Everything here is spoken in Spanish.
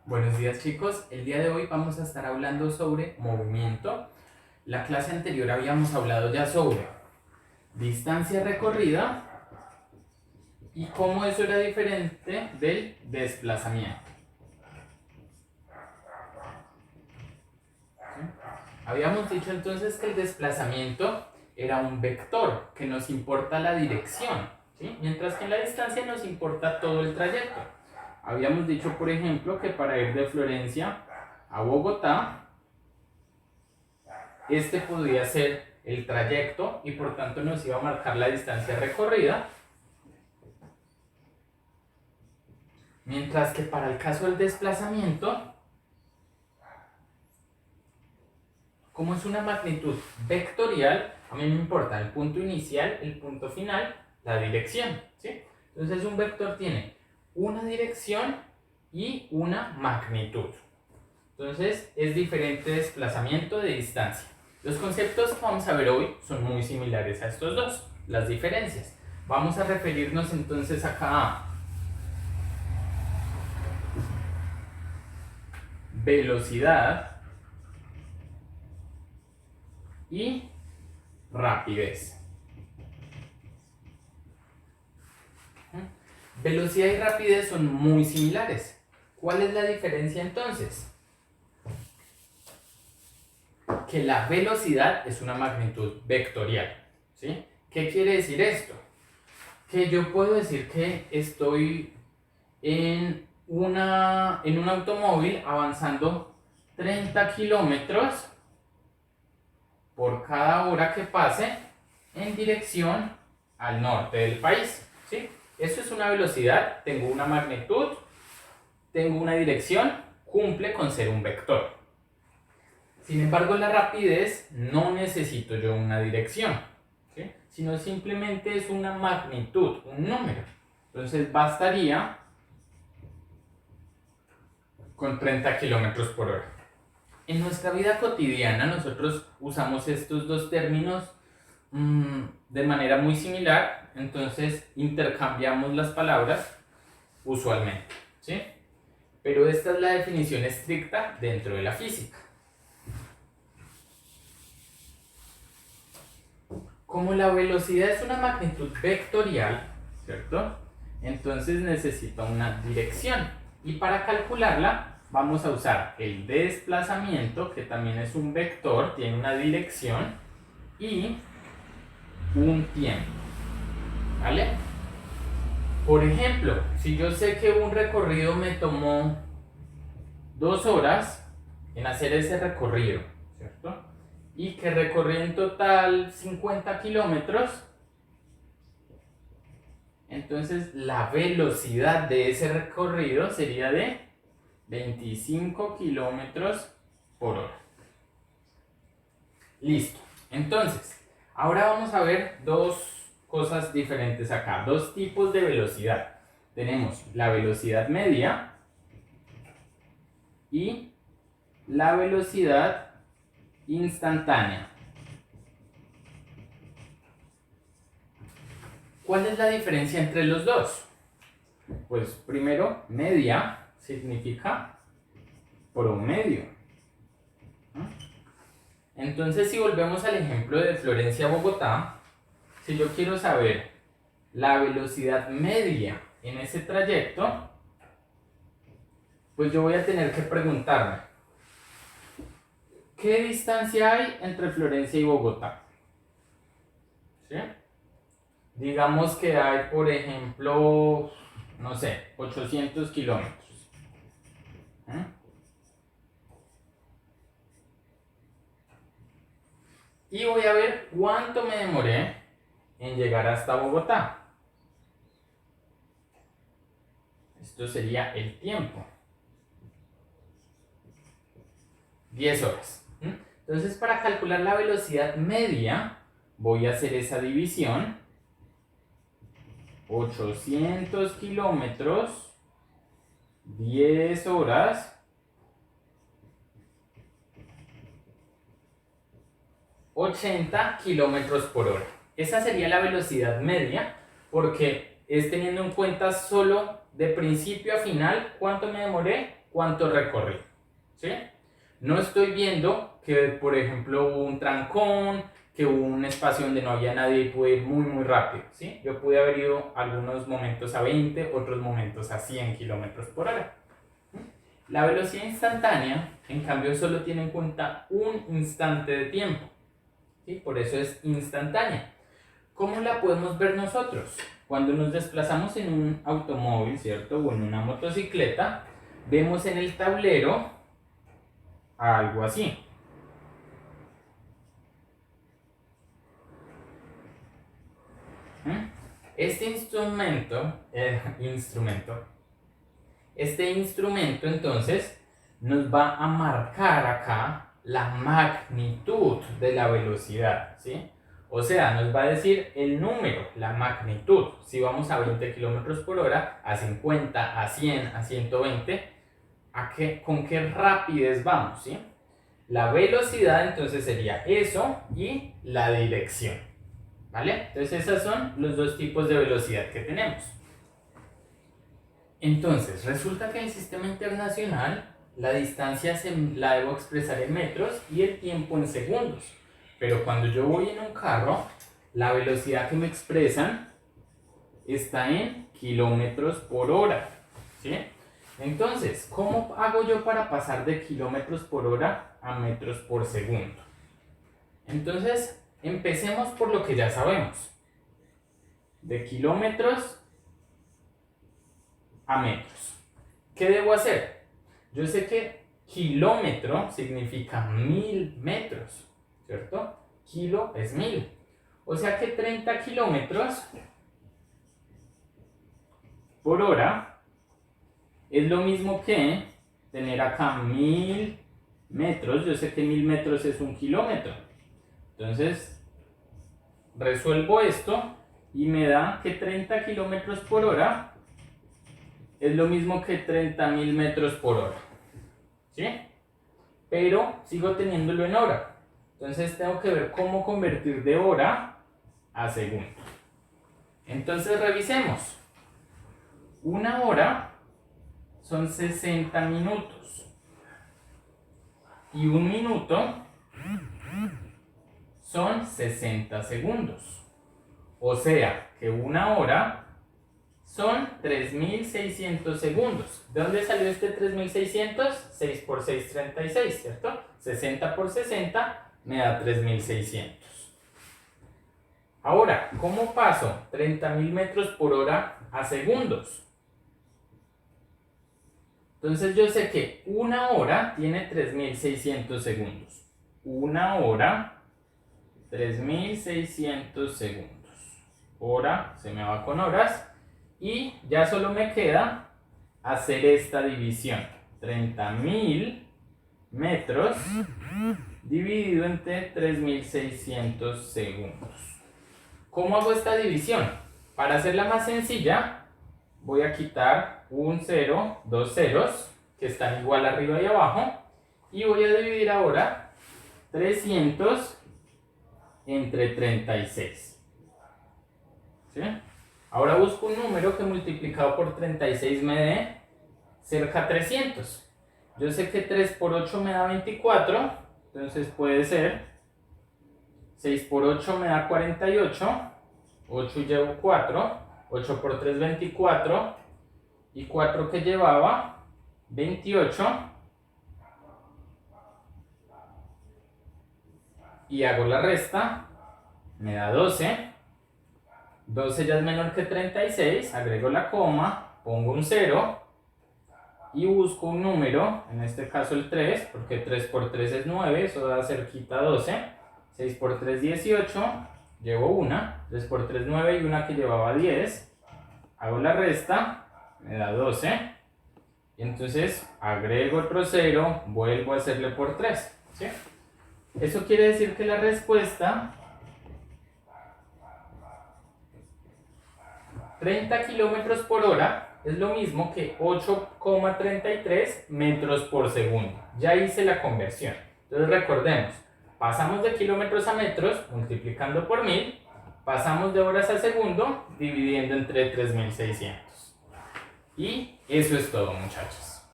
Buenos días chicos, el día de hoy vamos a estar hablando sobre movimiento. La clase anterior habíamos hablado ya sobre distancia recorrida y cómo eso era diferente del desplazamiento. ¿Sí? Habíamos dicho entonces que el desplazamiento era un vector, que nos importa la dirección, ¿sí? Mientras que en la distancia nos importa todo el trayecto. Habíamos dicho, por ejemplo, que para ir de Florencia a Bogotá, este podría ser el trayecto y por tanto nos iba a marcar la distancia recorrida. Mientras que para el caso del desplazamiento, como es una magnitud vectorial, a mí me importa el punto inicial, el punto final, la dirección, ¿sí? Entonces un vector tiene una dirección y una magnitud. Entonces es diferente desplazamiento de distancia. Los conceptos que vamos a ver hoy son muy similares a estos dos, las diferencias. Vamos a referirnos entonces acá a velocidad y rapidez. Velocidad y rapidez son muy similares. ¿Cuál es la diferencia entonces? Que la velocidad es una magnitud vectorial, ¿sí? ¿Qué quiere decir esto? Que yo puedo decir que estoy en un automóvil avanzando 30 kilómetros por cada hora que pase en dirección al norte del país, ¿sí? Eso es una velocidad, tengo una magnitud, tengo una dirección, cumple con ser un vector. Sin embargo, la rapidez no necesito yo una dirección, ¿sí? Sino simplemente es una magnitud, un número. Entonces bastaría con 30 kilómetros por hora. En nuestra vida cotidiana nosotros usamos estos dos términos de manera muy similar, entonces intercambiamos las palabras usualmente, ¿sí? Pero esta es la definición estricta dentro de la física. Como la velocidad es una magnitud vectorial, ¿cierto? Entonces necesita una dirección. Y para calcularla vamos a usar el desplazamiento, que también es un vector, tiene una dirección, y un tiempo. ¿Vale? Por ejemplo, si yo sé que un recorrido me tomó 2 horas en hacer ese recorrido, ¿cierto? Y que recorrí en total 50 kilómetros, entonces la velocidad de ese recorrido sería de 25 kilómetros por hora. Listo. Entonces, ahora vamos a ver dos cosas diferentes acá, dos tipos de velocidad. Tenemos la velocidad media y la velocidad instantánea. ¿Cuál es la diferencia entre los dos? Pues primero, media significa promedio. Entonces, si volvemos al ejemplo de Florencia a Bogotá, si yo quiero saber la velocidad media en ese trayecto, pues yo voy a tener que preguntarme, ¿qué distancia hay entre Florencia y Bogotá? ¿Sí? Digamos que hay, por ejemplo, no sé, 800 kilómetros. Y voy a ver cuánto me demoré en llegar hasta Bogotá. Esto sería el tiempo. 10 horas. Entonces, para calcular la velocidad media, voy a hacer esa división. 800 kilómetros, 10 horas, 80 kilómetros por hora. Esa sería la velocidad media, porque es teniendo en cuenta solo de principio a final cuánto me demoré cuánto recorrí, ¿sí? No estoy viendo que, por ejemplo, hubo un trancón, que hubo un espacio donde no había nadie y pude ir muy rápido, ¿sí? Yo pude haber ido algunos momentos a 20, otros momentos a 100 kilómetros por hora. La velocidad instantánea, en cambio, solo tiene en cuenta un instante de tiempo, ¿sí? Por eso es instantánea. ¿Cómo la podemos ver nosotros? Cuando nos desplazamos en un automóvil, ¿cierto? O en una motocicleta, vemos en el tablero algo así. Este instrumento entonces nos va a marcar acá la magnitud de la velocidad, ¿sí? O sea, nos va a decir el número, la magnitud. Si vamos a 20 km por hora, a 50, a 100, a 120, ¿con qué rapidez vamos, ¿sí? La velocidad entonces sería eso y la dirección, ¿vale? Entonces esos son los dos tipos de velocidad que tenemos. Entonces, resulta que en el sistema internacional la distancia la debo expresar en metros y el tiempo en segundos. Pero cuando yo voy en un carro, la velocidad que me expresan está en kilómetros por hora, ¿sí? Entonces, ¿cómo hago yo para pasar de kilómetros por hora a metros por segundo? Entonces, empecemos por lo que ya sabemos. De kilómetros a metros. ¿Qué debo hacer? Yo sé que kilómetro significa 1000 metros, ¿cierto? Kilo es 1000. O sea que 30 kilómetros por hora es lo mismo que tener acá 1000 metros. Yo sé que 1000 metros es 1 kilómetro. Entonces, resuelvo esto y me da que 30 kilómetros por hora es lo mismo que 30.000 metros por hora, ¿sí? Pero sigo teniéndolo en hora. Entonces tengo que ver cómo convertir de hora a segundo. Entonces revisemos. Una hora son 60 minutos. Y un minuto son 60 segundos. O sea que una hora son 3600 segundos. ¿De dónde salió este 3600? 6 por 6, 36, ¿cierto? 60 por 60 me da 3600. Ahora, ¿cómo paso 30.000 metros por hora a segundos? Entonces yo sé que una hora tiene 3600 segundos. Una hora, 3600 segundos. Hora, se me va con horas. Y ya solo me queda hacer esta división. 30.000 metros dividido entre 3600 segundos. ¿Cómo hago esta división? Para hacerla más sencilla, voy a quitar un 0, dos ceros, que están igual arriba y abajo, y voy a dividir ahora 300 entre 36. ¿Sí? Ahora busco un número que multiplicado por 36 me dé cerca de 300. Yo sé que 3 por 8 me da 24, entonces puede ser 6 por 8 me da 48, 8 llevo 4, 8 por 3 24, y 4 que llevaba 28, y hago la resta, me da 12. 12 ya es menor que 36, agrego la coma, pongo un 0 y busco un número, en este caso el 3, porque 3 por 3 es 9, eso da cerquita 12, 6 por 3 18, llevo una, 3 por 3 9 y una que llevaba 10, hago la resta, me da 12, y entonces agrego otro 0, vuelvo a hacerle por 3, ¿sí? Eso quiere decir que la respuesta 30 kilómetros por hora es lo mismo que 8,33 metros por segundo. Ya hice la conversión. Entonces recordemos, pasamos de kilómetros a metros multiplicando por 1000, pasamos de horas a segundo dividiendo entre 3600. Y eso es todo, muchachos.